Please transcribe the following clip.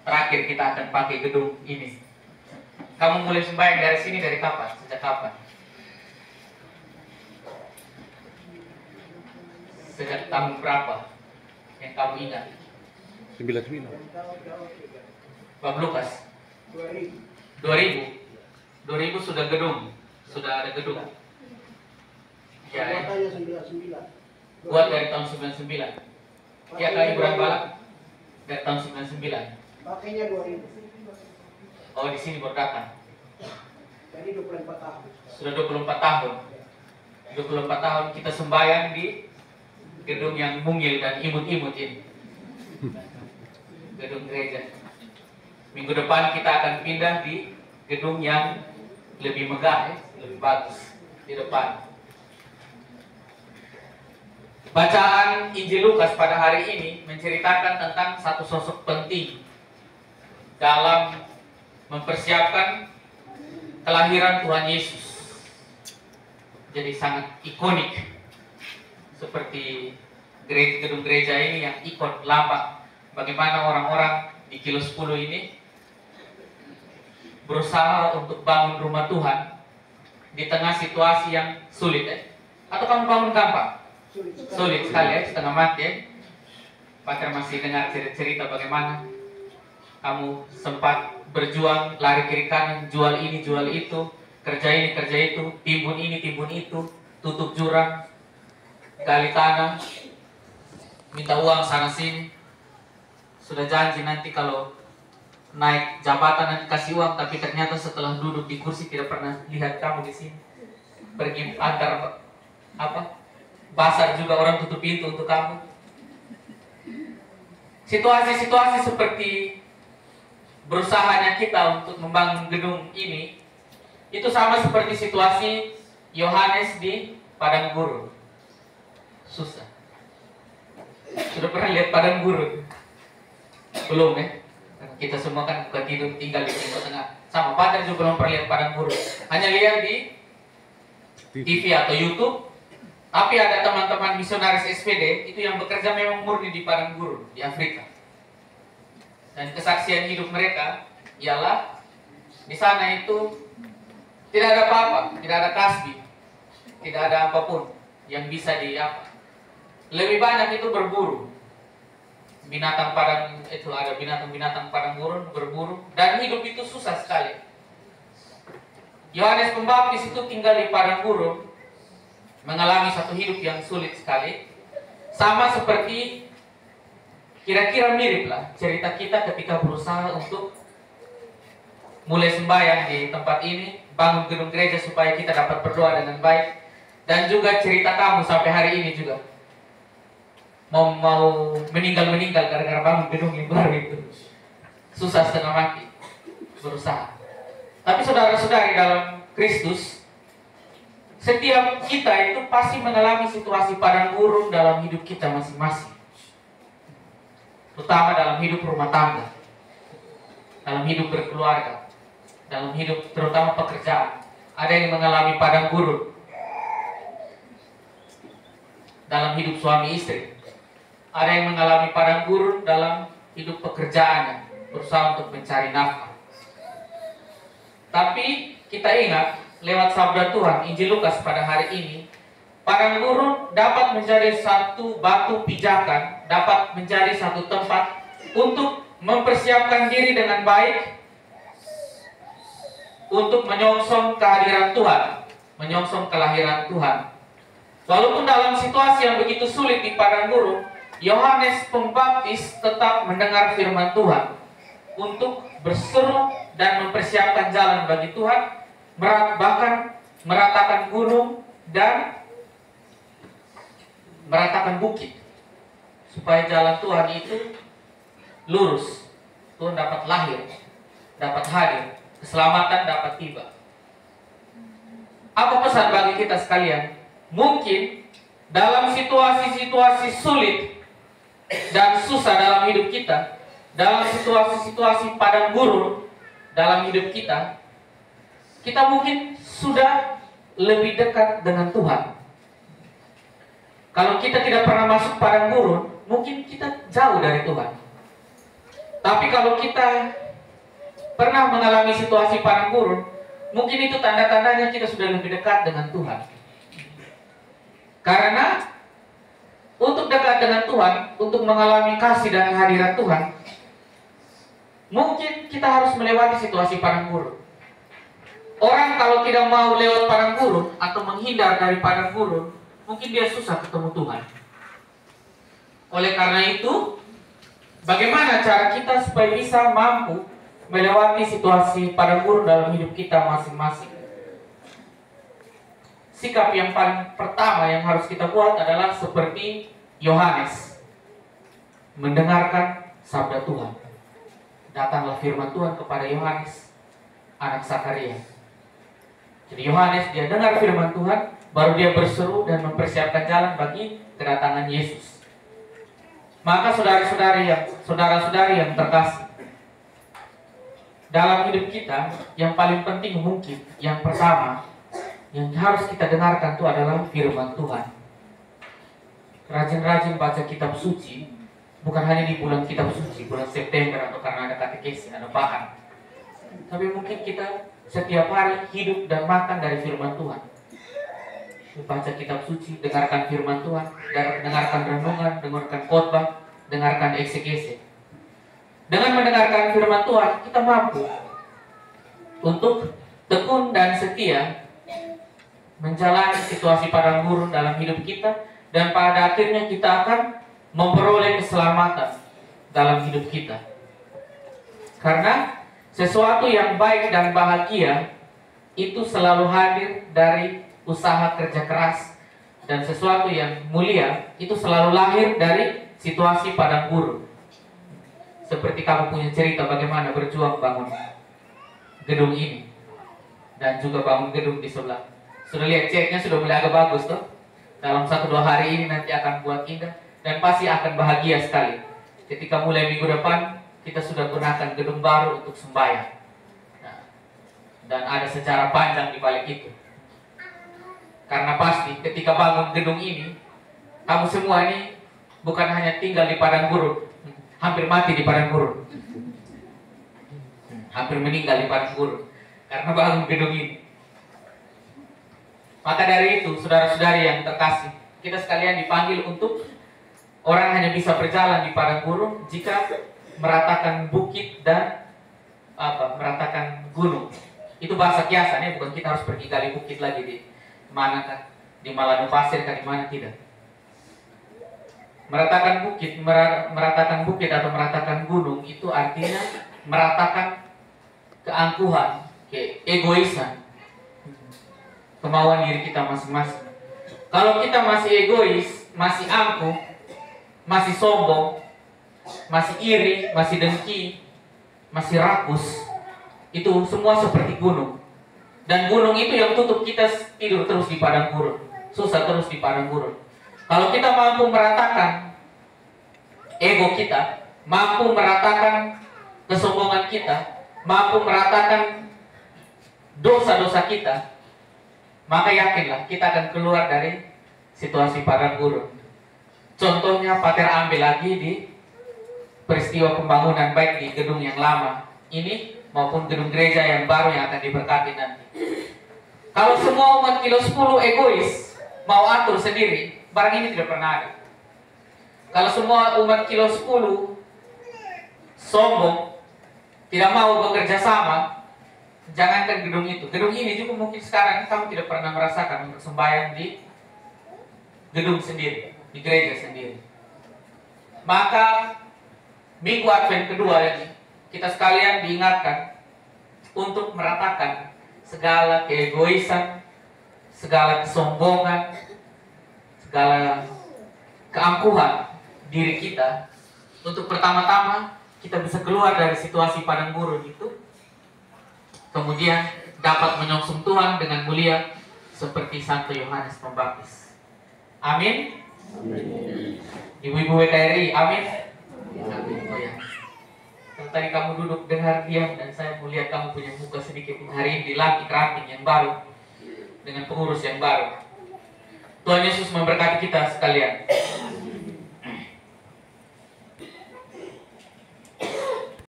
terakhir kita akan pakai gedung ini. Kamu mulai sembahyang dari sini dari kapan? Sejak kapan? Sejak tahun berapa yang kamu ingat? 99. Bab Lukas 2000 sudah gedung, sudah ada gedung. Ya, buat dari tahun 99. Ya, kali Ibu Balak dari tahun 99. Pakainya 2000. Oh, di sini baru datang. Jadi 24 tahun. Sudah 24 tahun. 24 tahun kita sembahyang di gedung yang mungil dan imut-imut ini. Gedung gereja. Minggu depan kita akan pindah di gedung yang lebih megah, lebih bagus di depan. Bacaan Injil Lukas pada hari ini menceritakan tentang satu sosok penting dalam mempersiapkan kelahiran Tuhan Yesus. Jadi sangat ikonik, seperti gedung gereja ini yang ikon lambang bagaimana orang-orang di Kilo 10 ini berusaha untuk bangun rumah Tuhan di tengah situasi yang sulit. Atau kamu bangun gampang? Sulit sekali ya, setengah mati. Pacar masih dengar cerita bagaimana kamu sempat berjuang, lari kiri kanan, jual ini, jual itu, kerja ini, kerja itu, timbun ini, timbun itu, tutup jurang, gali tanah, minta uang sana sini. Sudah janji nanti kalau naik jabatan nanti kasih uang, tapi ternyata setelah duduk di kursi tidak pernah lihat kamu di sini. Pergi antar pasar juga orang tutup pintu untuk kamu. Situasi-situasi seperti berusahanya kita untuk membangun gedung ini itu sama seperti situasi Yohanes di padang gurun. Susah. Sudah pernah lihat padang gurun? Belum ya? Kita semua kan bukan tidur tinggal di Timur Tengah. Sama Pacar juga belum pernah lihat padang gurun. Hanya lihat di TV atau YouTube. Tapi ada teman-teman misionaris SPD itu yang bekerja memang murni di padang gurun di Afrika. Dan kesaksian hidup mereka ialah di sana itu tidak ada apa-apa, tidak ada kasbi, tidak ada apapun yang bisa lebih banyak itu berburu. Binatang padang itu ada binatang-binatang padang gurun berburu dan hidup itu susah sekali. Yohanes Pembaptis itu tinggal di padang gurun, mengalami satu hidup yang sulit sekali, sama seperti kira-kira mirip lah cerita kita ketika berusaha untuk mulai sembahyang di tempat ini, bangun gedung gereja supaya kita dapat berdoa dengan baik, dan juga cerita kamu sampai hari ini juga mau meninggal gara-gara bangun gedung yang baru itu. Susah setengah mati berusaha. Tapi saudara-saudari dalam Kristus, setiap kita itu pasti mengalami situasi padang gurun dalam hidup kita masing-masing. Terutama dalam hidup rumah tangga, dalam hidup berkeluarga, dalam hidup terutama pekerjaan. Ada yang mengalami padang gurun dalam hidup suami istri. Ada yang mengalami padang gurun dalam hidup pekerjaannya, berusaha untuk mencari nafkah. Tapi kita ingat lewat sabda Tuhan Injil Lukas pada hari ini, padang gurun dapat menjadi satu batu pijakan, dapat menjadi satu tempat untuk mempersiapkan diri dengan baik untuk menyongsong kehadiran Tuhan, menyongsong kelahiran Tuhan. Walaupun dalam situasi yang begitu sulit di padang gurun, Yohanes Pembaptis tetap mendengar firman Tuhan untuk berseru dan mempersiapkan jalan bagi Tuhan, bahkan meratakan gunung dan meratakan bukit supaya jalan Tuhan itu lurus, Tuhan dapat lahir, dapat hadir, keselamatan dapat tiba. Apa pesan bagi kita sekalian? Mungkin dalam situasi-situasi sulit dan susah dalam hidup kita, dalam situasi-situasi padang gurun dalam hidup kita, kita mungkin sudah lebih dekat dengan Tuhan. Kalau kita tidak pernah masuk padang gurun, mungkin kita jauh dari Tuhan. Tapi kalau kita pernah mengalami situasi padang gurun, mungkin itu tanda-tandanya kita sudah lebih dekat dengan Tuhan. Karena untuk dekat dengan Tuhan, untuk mengalami kasih dan kehadiran Tuhan, mungkin kita harus melewati situasi padang gurun. Orang kalau tidak mau lewat padang gurun atau menghindar dari padang gurun, mungkin dia susah ketemu Tuhan. Oleh karena itu, bagaimana cara kita supaya bisa mampu melewati situasi padang gurun dalam hidup kita masing-masing? Sikap yang paling pertama yang harus kita buat adalah seperti Yohanes, mendengarkan sabda Tuhan. Datanglah firman Tuhan kepada Yohanes, anak Zakaria. Jadi Yohanes dia dengar firman Tuhan, baru dia berseru dan mempersiapkan jalan bagi kedatangan Yesus. Maka saudara-saudari yang terkasih, dalam hidup kita yang paling penting mungkin yang pertama yang harus kita dengarkan itu adalah firman Tuhan. Rajin-rajin baca kitab suci, bukan hanya di bulan kitab suci, bulan September atau karena ada katekesi, ada bahan. Tapi mungkin kita setiap hari hidup dan makan dari firman Tuhan. Baca kitab suci, dengarkan firman Tuhan, dengarkan renungan, dengarkan khotbah, dengarkan eksegese. Dengan mendengarkan firman Tuhan, kita mampu untuk tekun dan setia menjalani situasi padang gurun dalam hidup kita, dan pada akhirnya kita akan memperoleh keselamatan dalam hidup kita. Karena sesuatu yang baik dan bahagia itu selalu hadir dari usaha kerja keras, dan sesuatu yang mulia itu selalu lahir dari situasi padang gurun. Seperti kamu punya cerita bagaimana berjuang bangun gedung ini dan juga bangun gedung di sebelah. Sudah lihat catnya sudah mulai agak bagus tuh. Dalam 1-2 hari ini nanti akan buat indah dan pasti akan bahagia sekali. Ketika mulai minggu depan kita sudah gunakan gedung baru untuk sembahyang. Nah, dan ada secara panjang di balik itu. Karena pasti ketika bangun gedung ini, kamu semua ini bukan hanya tinggal di padang gurun, hampir mati di padang gurun, hampir meninggal di padang gurun karena bangun gedung ini. Maka dari itu, saudara-saudari yang terkasih, kita sekalian dipanggil untuk orang hanya bisa berjalan di padang gurun jika meratakan bukit dan meratakan gunung. Itu bahasa kiasan ya, bukan kita harus pergi gali bukit lagi di mana kan, di Malanu Pasir kan, di mana tidak. Meratakan bukit atau meratakan gunung itu artinya meratakan keangkuhan, keegoisan, kemauan diri kita masing-masing. Kalau kita masih egois, masih angkuh, masih sombong, masih iri, masih dengki, masih rakus, itu semua seperti gunung. Dan gunung itu yang tutup kita tidur terus di padang gurun, susah terus di padang gurun. Kalau kita mampu meratakan ego kita, mampu meratakan kesombongan kita, mampu meratakan dosa-dosa kita, maka yakinlah kita akan keluar dari situasi padang gurun. Contohnya Pater ambil lagi di peristiwa pembangunan baik di gedung yang lama ini maupun gedung gereja yang baru yang akan diberkati nanti. Kalau semua umat kilo 10 egois mau atur sendiri, barang ini tidak pernah ada. Kalau semua umat kilo 10 sombong, tidak mau bekerja sama, jangankan gedung itu, gedung ini juga mungkin sekarang kamu tidak pernah merasakan untuk sembahyang di gedung sendiri, di gereja sendiri. Maka minggu Advent kedua ini kita sekalian diingatkan untuk meratakan segala keegoisan, segala kesombongan, segala keangkuhan diri kita, untuk pertama-tama kita bisa keluar dari situasi padang gurun itu, kemudian dapat menyongsong Tuhan dengan mulia seperti Santo Yohanes Pembaptis. Amin. Ibu-ibu WKRI, amin. Amin. Oh ya. Tadi kamu duduk dengar diam dan saya melihat kamu punya muka sedikit hari ini dilantik ramping yang baru dengan pengurus yang baru. Tuhan Yesus memberkati kita sekalian.